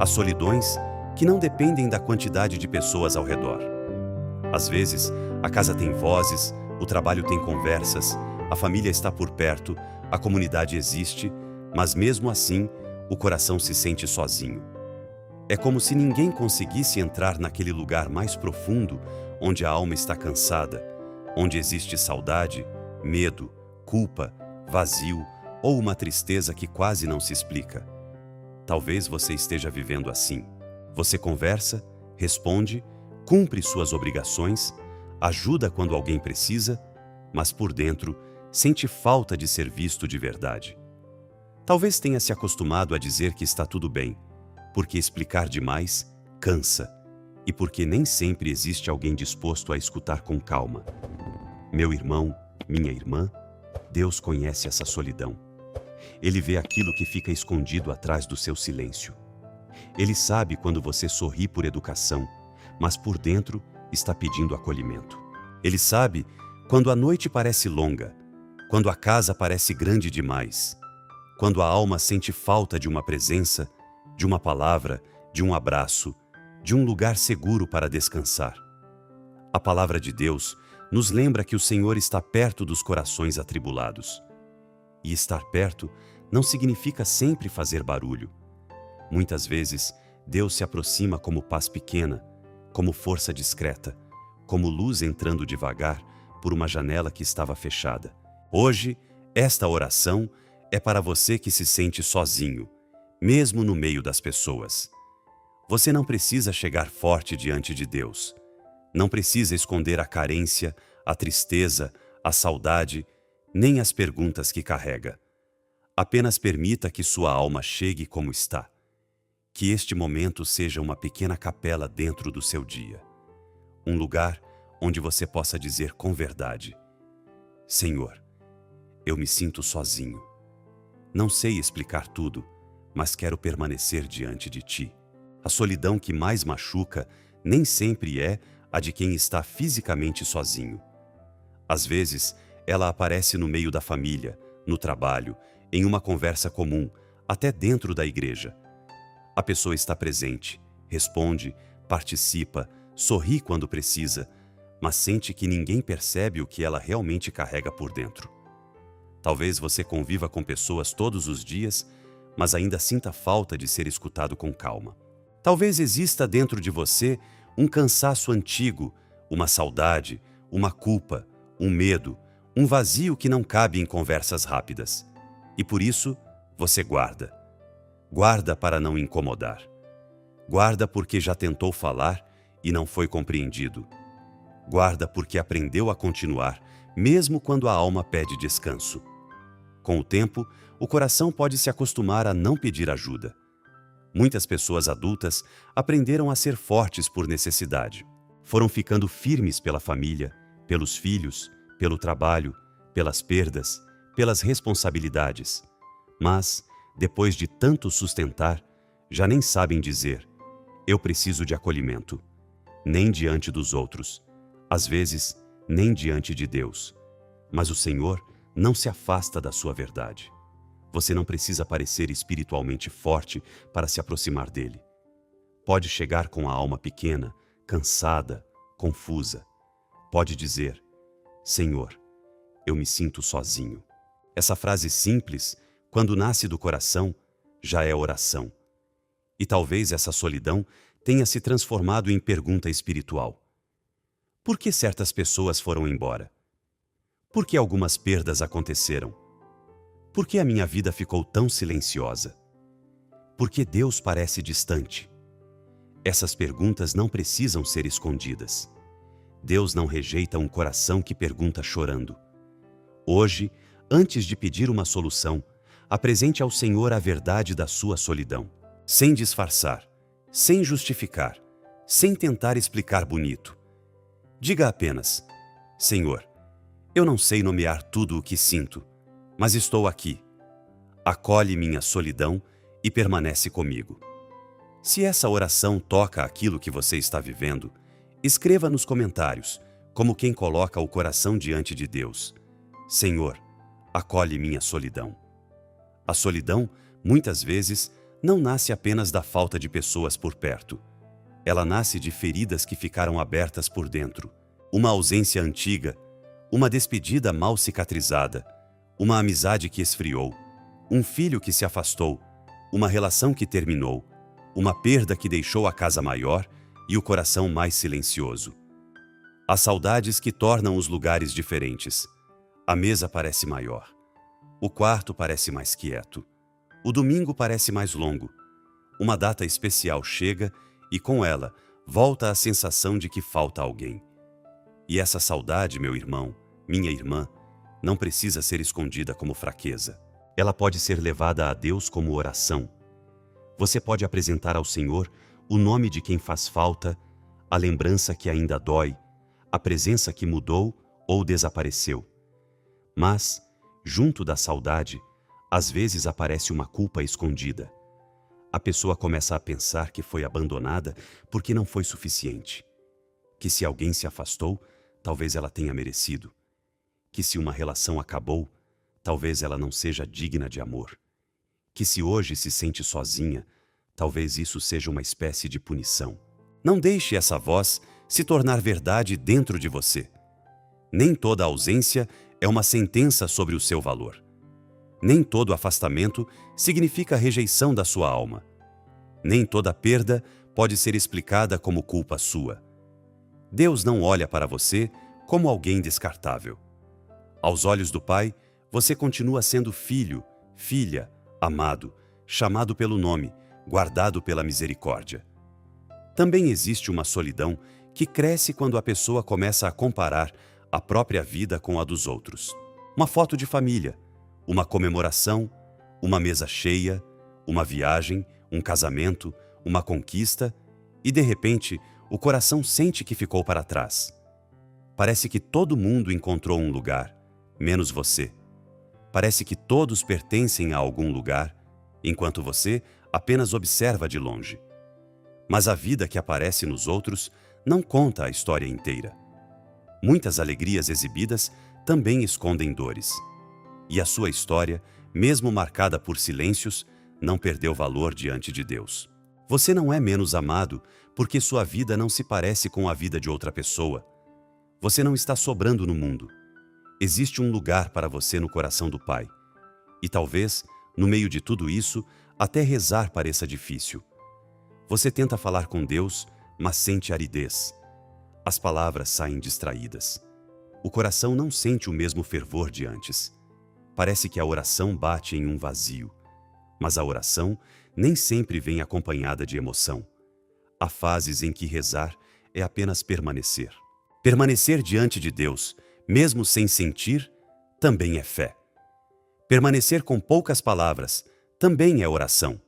Há solidões que não dependem da quantidade de pessoas ao redor. Às vezes, a casa tem vozes, o trabalho tem conversas, a família está por perto, a comunidade existe, mas mesmo assim, o coração se sente sozinho. É como se ninguém conseguisse entrar naquele lugar mais profundo, onde a alma está cansada, onde existe saudade, medo, culpa, vazio ou uma tristeza que quase não se explica. Talvez você esteja vivendo assim. Você conversa, responde, cumpre suas obrigações, ajuda quando alguém precisa, mas por dentro sente falta de ser visto de verdade. Talvez tenha se acostumado a dizer que está tudo bem, porque explicar demais cansa e porque nem sempre existe alguém disposto a escutar com calma. Meu irmão, minha irmã, Deus conhece essa solidão. Ele vê aquilo que fica escondido atrás do seu silêncio. Ele sabe quando você sorri por educação, mas por dentro está pedindo acolhimento. Ele sabe quando a noite parece longa, quando a casa parece grande demais, quando a alma sente falta de uma presença, de uma palavra, de um abraço, de um lugar seguro para descansar. A palavra de Deus nos lembra que o Senhor está perto dos corações atribulados. E estar perto não significa sempre fazer barulho. Muitas vezes, Deus se aproxima como paz pequena, como força discreta, como luz entrando devagar por uma janela que estava fechada. Hoje, esta oração é para você que se sente sozinho, mesmo no meio das pessoas. Você não precisa chegar forte diante de Deus. Não precisa esconder a carência, a tristeza, a saudade, nem as perguntas que carrega. Apenas permita que sua alma chegue como está. Que este momento seja uma pequena capela dentro do seu dia. Um lugar onde você possa dizer com verdade: Senhor, eu me sinto sozinho. Não sei explicar tudo, mas quero permanecer diante de Ti. A solidão que mais machuca nem sempre é a de quem está fisicamente sozinho. Às vezes, ela aparece no meio da família, no trabalho, em uma conversa comum, até dentro da igreja. A pessoa está presente, responde, participa, sorri quando precisa, mas sente que ninguém percebe o que ela realmente carrega por dentro. Talvez você conviva com pessoas todos os dias, mas ainda sinta falta de ser escutado com calma. Talvez exista dentro de você um cansaço antigo, uma saudade, uma culpa, um medo, um vazio que não cabe em conversas rápidas. E por isso, você guarda. Guarda para não incomodar. Guarda porque já tentou falar e não foi compreendido. Guarda porque aprendeu a continuar, mesmo quando a alma pede descanso. Com o tempo, o coração pode se acostumar a não pedir ajuda. Muitas pessoas adultas aprenderam a ser fortes por necessidade. Foram ficando firmes pela família, pelos filhos, pelo trabalho, pelas perdas, pelas responsabilidades. Mas, depois de tanto sustentar, já nem sabem dizer: eu preciso de acolhimento. Nem diante dos outros. Às vezes, nem diante de Deus. Mas o Senhor não se afasta da sua verdade. Você não precisa parecer espiritualmente forte para se aproximar dele. Pode chegar com a alma pequena, cansada, confusa. Pode dizer: Senhor, eu me sinto sozinho. Essa frase simples, quando nasce do coração, já é oração. E talvez essa solidão tenha se transformado em pergunta espiritual. Por que certas pessoas foram embora? Por que algumas perdas aconteceram? Por que a minha vida ficou tão silenciosa? Por que Deus parece distante? Essas perguntas não precisam ser escondidas. Deus não rejeita um coração que pergunta chorando. Hoje, antes de pedir uma solução, apresente ao Senhor a verdade da sua solidão, sem disfarçar, sem justificar, sem tentar explicar bonito. Diga apenas: Senhor, eu não sei nomear tudo o que sinto, mas estou aqui. Acolhe minha solidão e permanece comigo. Se essa oração toca aquilo que você está vivendo, escreva nos comentários, como quem coloca o coração diante de Deus: Senhor, acolhe minha solidão. A solidão, muitas vezes, não nasce apenas da falta de pessoas por perto. Ela nasce de feridas que ficaram abertas por dentro, uma ausência antiga, uma despedida mal cicatrizada, uma amizade que esfriou, um filho que se afastou, uma relação que terminou, uma perda que deixou a casa maior e o coração mais silencioso. Há saudades que tornam os lugares diferentes. A mesa parece maior. O quarto parece mais quieto. O domingo parece mais longo. Uma data especial chega e, com ela, volta a sensação de que falta alguém. E essa saudade, meu irmão, minha irmã, não precisa ser escondida como fraqueza. Ela pode ser levada a Deus como oração. Você pode apresentar ao Senhor o nome de quem faz falta, a lembrança que ainda dói, a presença que mudou ou desapareceu. Mas, junto da saudade, às vezes aparece uma culpa escondida. A pessoa começa a pensar que foi abandonada porque não foi suficiente. Que se alguém se afastou, talvez ela tenha merecido. Que se uma relação acabou, talvez ela não seja digna de amor. Que se hoje se sente sozinha, talvez isso seja uma espécie de punição. Não deixe essa voz se tornar verdade dentro de você. Nem toda ausência é uma sentença sobre o seu valor. Nem todo afastamento significa rejeição da sua alma. Nem toda perda pode ser explicada como culpa sua. Deus não olha para você como alguém descartável. Aos olhos do Pai, você continua sendo filho, filha, amado, chamado pelo nome, guardado pela misericórdia. Também existe uma solidão que cresce quando a pessoa começa a comparar a própria vida com a dos outros. Uma foto de família, uma comemoração, uma mesa cheia, uma viagem, um casamento, uma conquista, e de repente o coração sente que ficou para trás. Parece que todo mundo encontrou um lugar, menos você. Parece que todos pertencem a algum lugar, enquanto você apenas observa de longe. Mas a vida que aparece nos outros não conta a história inteira. Muitas alegrias exibidas também escondem dores. E a sua história, mesmo marcada por silêncios, não perdeu valor diante de Deus. Você não é menos amado porque sua vida não se parece com a vida de outra pessoa. Você não está sobrando no mundo. Existe um lugar para você no coração do Pai. E talvez, no meio de tudo isso, até rezar pareça difícil. Você tenta falar com Deus, mas sente aridez. As palavras saem distraídas. O coração não sente o mesmo fervor de antes. Parece que a oração bate em um vazio. Mas a oração nem sempre vem acompanhada de emoção. Há fases em que rezar é apenas permanecer. Permanecer diante de Deus, mesmo sem sentir, também é fé. Permanecer com poucas palavras também é oração.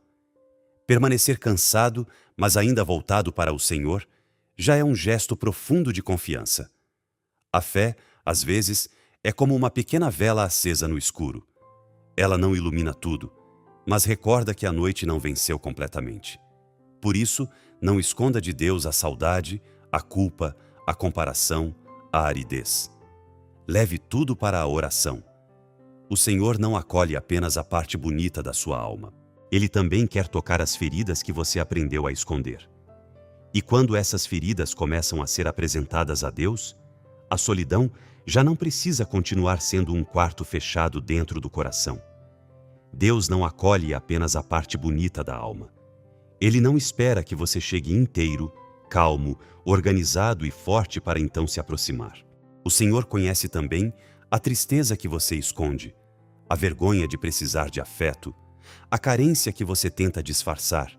Permanecer cansado, mas ainda voltado para o Senhor, já é um gesto profundo de confiança. A fé, às vezes, é como uma pequena vela acesa no escuro. Ela não ilumina tudo, mas recorda que a noite não venceu completamente. Por isso, não esconda de Deus a saudade, a culpa, a comparação, a aridez. Leve tudo para a oração. O Senhor não acolhe apenas a parte bonita da sua alma. Ele também quer tocar as feridas que você aprendeu a esconder. E quando essas feridas começam a ser apresentadas a Deus, a solidão já não precisa continuar sendo um quarto fechado dentro do coração. Deus não acolhe apenas a parte bonita da alma. Ele não espera que você chegue inteiro, calmo, organizado e forte para então se aproximar. O Senhor conhece também a tristeza que você esconde, a vergonha de precisar de afeto, a carência que você tenta disfarçar,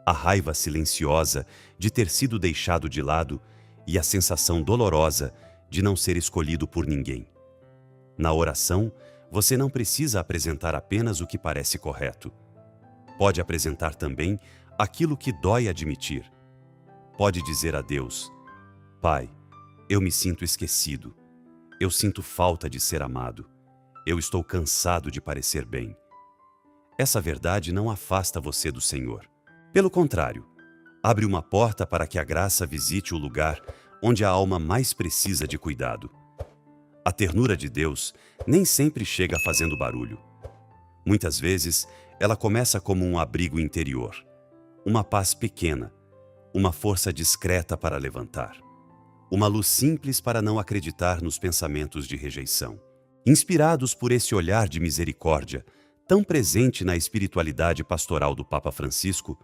a raiva silenciosa de ter sido deixado de lado e a sensação dolorosa de não ser escolhido por ninguém. Na oração, você não precisa apresentar apenas o que parece correto. Pode apresentar também aquilo que dói admitir. Pode dizer a Deus: Pai, eu me sinto esquecido. Eu sinto falta de ser amado. Eu estou cansado de parecer bem. Essa verdade não afasta você do Senhor. Pelo contrário, abre uma porta para que a graça visite o lugar onde a alma mais precisa de cuidado. A ternura de Deus nem sempre chega fazendo barulho. Muitas vezes, ela começa como um abrigo interior, uma paz pequena, uma força discreta para levantar, uma luz simples para não acreditar nos pensamentos de rejeição. Inspirados por esse olhar de misericórdia, tão presente na espiritualidade pastoral do Papa Francisco,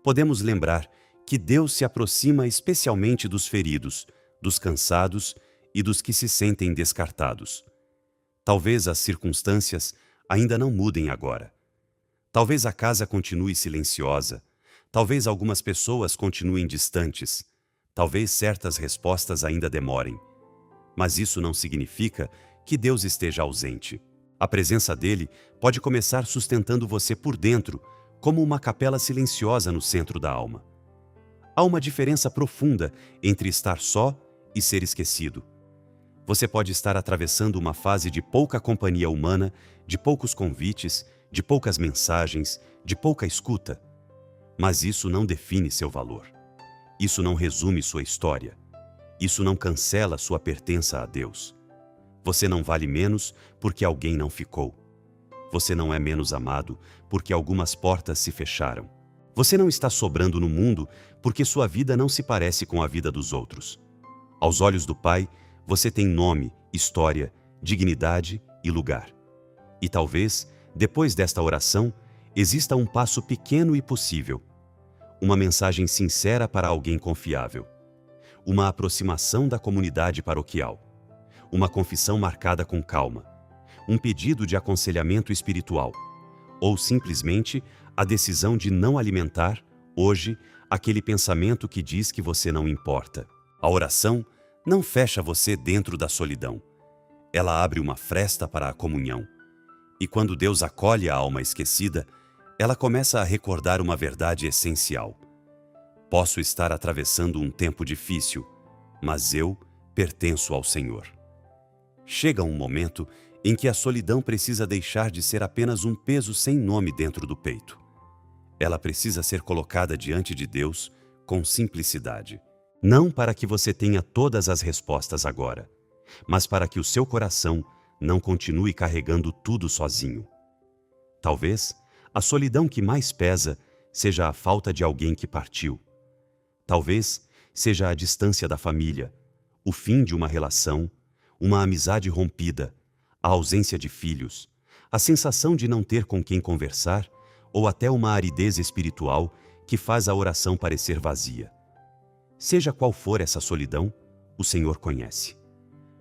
podemos lembrar que Deus se aproxima especialmente dos feridos, dos cansados e dos que se sentem descartados. Talvez as circunstâncias ainda não mudem agora. Talvez a casa continue silenciosa. Talvez algumas pessoas continuem distantes. Talvez certas respostas ainda demorem. Mas isso não significa que Deus esteja ausente. A presença dele pode começar sustentando você por dentro, como uma capela silenciosa no centro da alma. Há uma diferença profunda entre estar só e ser esquecido. Você pode estar atravessando uma fase de pouca companhia humana, de poucos convites, de poucas mensagens, de pouca escuta. Mas isso não define seu valor. Isso não resume sua história. Isso não cancela sua pertença a Deus. Você não vale menos porque alguém não ficou. Você não é menos amado porque algumas portas se fecharam. Você não está sobrando no mundo porque sua vida não se parece com a vida dos outros. Aos olhos do Pai, você tem nome, história, dignidade e lugar. E talvez, depois desta oração, exista um passo pequeno e possível. Uma mensagem sincera para alguém confiável. Uma aproximação da comunidade paroquial. Uma confissão marcada com calma. Um pedido de aconselhamento espiritual. Ou simplesmente a decisão de não alimentar, hoje, aquele pensamento que diz que você não importa. A oração não fecha você dentro da solidão. Ela abre uma fresta para a comunhão. E quando Deus acolhe a alma esquecida, ela começa a recordar uma verdade essencial. Posso estar atravessando um tempo difícil, mas eu pertenço ao Senhor. Chega um momento em que a solidão precisa deixar de ser apenas um peso sem nome dentro do peito. Ela precisa ser colocada diante de Deus com simplicidade. Não para que você tenha todas as respostas agora, mas para que o seu coração não continue carregando tudo sozinho. Talvez a solidão que mais pesa seja a falta de alguém que partiu. Talvez seja a distância da família, o fim de uma relação, uma amizade rompida, a ausência de filhos, a sensação de não ter com quem conversar ou até uma aridez espiritual que faz a oração parecer vazia. Seja qual for essa solidão, o Senhor conhece.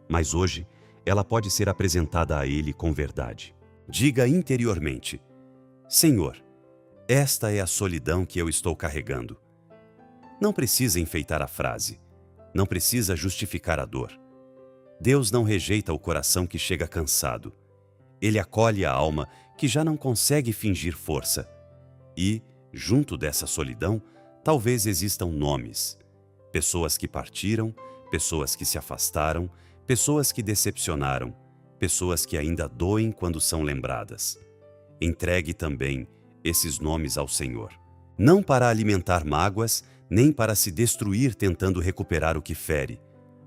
Mas hoje, ela pode ser apresentada a Ele com verdade. Diga interiormente: Senhor, esta é a solidão que eu estou carregando. Não precisa enfeitar a frase. Não precisa justificar a dor. Deus não rejeita o coração que chega cansado. Ele acolhe a alma que já não consegue fingir força. E, junto dessa solidão, talvez existam nomes. Pessoas que partiram, pessoas que se afastaram, pessoas que decepcionaram, pessoas que ainda doem quando são lembradas. Entregue também esses nomes ao Senhor. Não para alimentar mágoas, nem para se destruir tentando recuperar o que fere,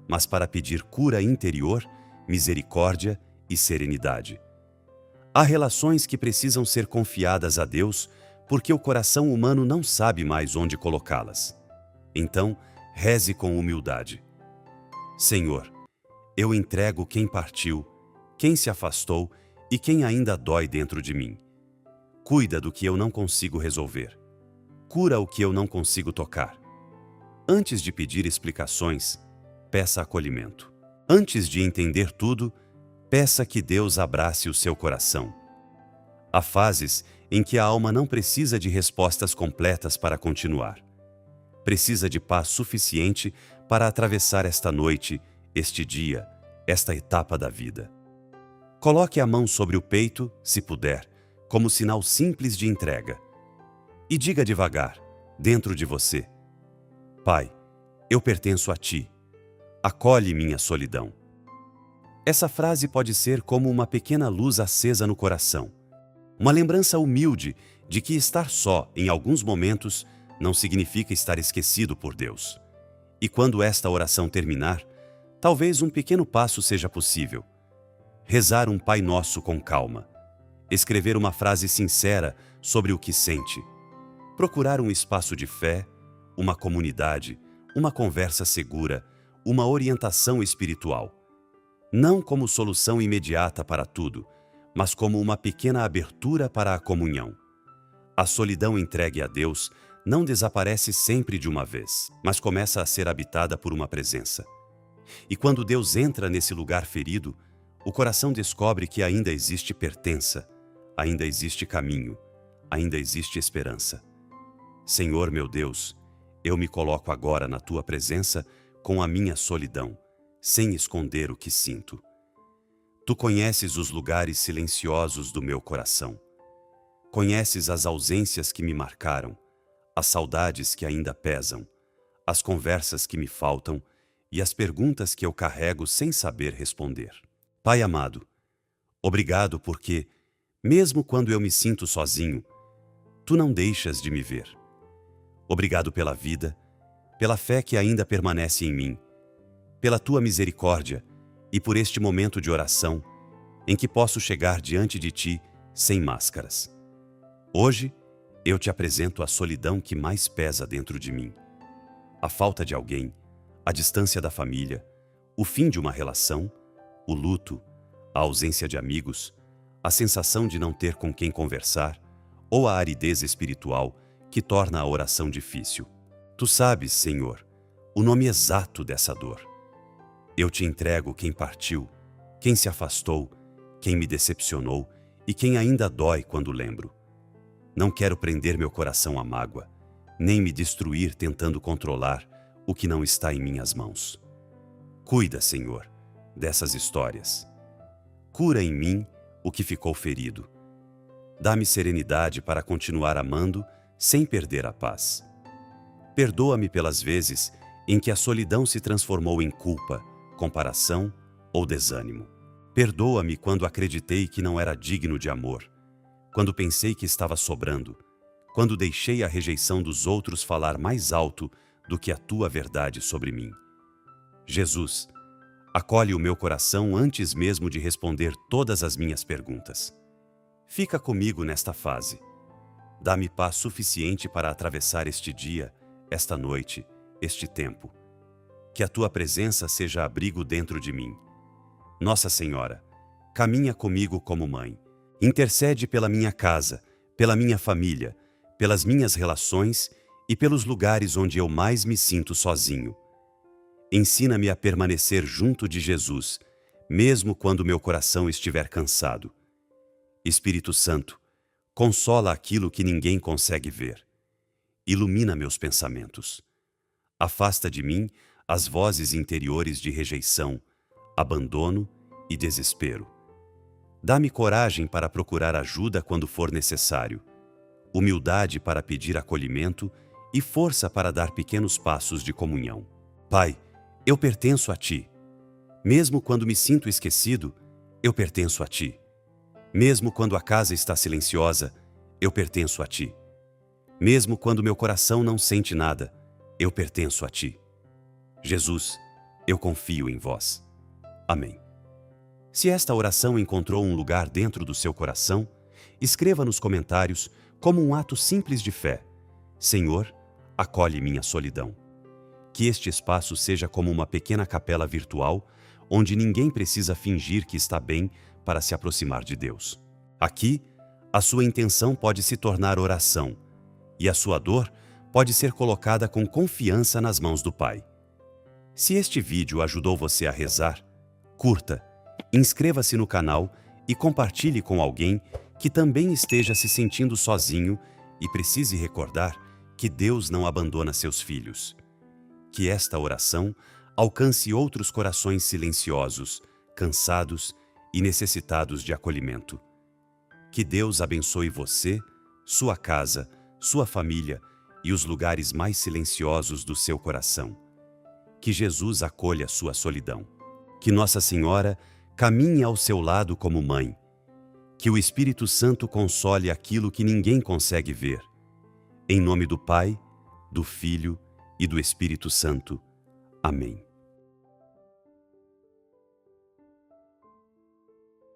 mas para pedir cura interior, misericórdia e serenidade. Há relações que precisam ser confiadas a Deus porque o coração humano não sabe mais onde colocá-las. Então, reze com humildade. Senhor, eu entrego quem partiu, quem se afastou e quem ainda dói dentro de mim. Cuida do que eu não consigo resolver. Cura o que eu não consigo tocar. Antes de pedir explicações, peça acolhimento. Antes de entender tudo, peça que Deus abrace o seu coração. Há fases em que a alma não precisa de respostas completas para continuar. Precisa de paz suficiente para atravessar esta noite, este dia, esta etapa da vida. Coloque a mão sobre o peito, se puder, como sinal simples de entrega. E diga devagar, dentro de você: Pai, eu pertenço a Ti. Acolhe minha solidão. Essa frase pode ser como uma pequena luz acesa no coração. Uma lembrança humilde de que estar só, em alguns momentos, não significa estar esquecido por Deus. E quando esta oração terminar, talvez um pequeno passo seja possível. Rezar um Pai Nosso com calma. Escrever uma frase sincera sobre o que sente. Procurar um espaço de fé, uma comunidade, uma conversa segura, uma orientação espiritual. Não como solução imediata para tudo, mas como uma pequena abertura para a comunhão. A solidão entregue a Deus não desaparece sempre de uma vez, mas começa a ser habitada por uma presença. E quando Deus entra nesse lugar ferido, o coração descobre que ainda existe pertença, ainda existe caminho, ainda existe esperança. Senhor meu Deus, eu me coloco agora na Tua presença com a minha solidão, sem esconder o que sinto. Tu conheces os lugares silenciosos do meu coração. Conheces as ausências que me marcaram, as saudades que ainda pesam, as conversas que me faltam e as perguntas que eu carrego sem saber responder. Pai amado, obrigado porque, mesmo quando eu me sinto sozinho, Tu não deixas de me ver. Obrigado pela vida, pela fé que ainda permanece em mim, pela Tua misericórdia e por este momento de oração em que posso chegar diante de Ti sem máscaras. Hoje, eu Te apresento a solidão que mais pesa dentro de mim. A falta de alguém, a distância da família, o fim de uma relação, o luto, a ausência de amigos, a sensação de não ter com quem conversar ou a aridez espiritual que torna a oração difícil. Tu sabes, Senhor, o nome exato dessa dor. Eu Te entrego quem partiu, quem se afastou, quem me decepcionou e quem ainda dói quando lembro. Não quero prender meu coração à mágoa, nem me destruir tentando controlar o que não está em minhas mãos. Cuida, Senhor, dessas histórias. Cura em mim o que ficou ferido. Dá-me serenidade para continuar amando sem perder a paz. Perdoa-me pelas vezes em que a solidão se transformou em culpa, comparação ou desânimo. Perdoa-me quando acreditei que não era digno de amor, quando pensei que estava sobrando, quando deixei a rejeição dos outros falar mais alto do que a Tua verdade sobre mim. Jesus, acolhe o meu coração antes mesmo de responder todas as minhas perguntas. Fica comigo nesta fase. Dá-me paz suficiente para atravessar este dia, esta noite, este tempo. Que a Tua presença seja abrigo dentro de mim. Nossa Senhora, caminha comigo como mãe. Intercede pela minha casa, pela minha família, pelas minhas relações e pelos lugares onde eu mais me sinto sozinho. Ensina-me a permanecer junto de Jesus, mesmo quando meu coração estiver cansado. Espírito Santo, consola aquilo que ninguém consegue ver. Ilumina meus pensamentos. Afasta de mim as vozes interiores de rejeição, abandono e desespero. Dá-me coragem para procurar ajuda quando for necessário, humildade para pedir acolhimento e força para dar pequenos passos de comunhão. Pai, eu pertenço a Ti. Mesmo quando me sinto esquecido, eu pertenço a Ti. Mesmo quando a casa está silenciosa, eu pertenço a Ti. Mesmo quando meu coração não sente nada, eu pertenço a Ti. Jesus, eu confio em Vós. Amém. Se esta oração encontrou um lugar dentro do seu coração, escreva nos comentários como um ato simples de fé: Senhor, acolhe minha solidão. Que este espaço seja como uma pequena capela virtual, onde ninguém precisa fingir que está bem para se aproximar de Deus. Aqui, a sua intenção pode se tornar oração, e a sua dor pode ser colocada com confiança nas mãos do Pai. Se este vídeo ajudou você a rezar, curta, inscreva-se no canal e compartilhe com alguém que também esteja se sentindo sozinho e precise recordar que Deus não abandona seus filhos. Que esta oração alcance outros corações silenciosos, cansados e necessitados de acolhimento. Que Deus abençoe você, sua casa, sua família e os lugares mais silenciosos do seu coração. Que Jesus acolha sua solidão. Que Nossa Senhora caminhe ao seu lado como mãe. Que o Espírito Santo console aquilo que ninguém consegue ver. Em nome do Pai, do Filho e do Espírito Santo. Amém.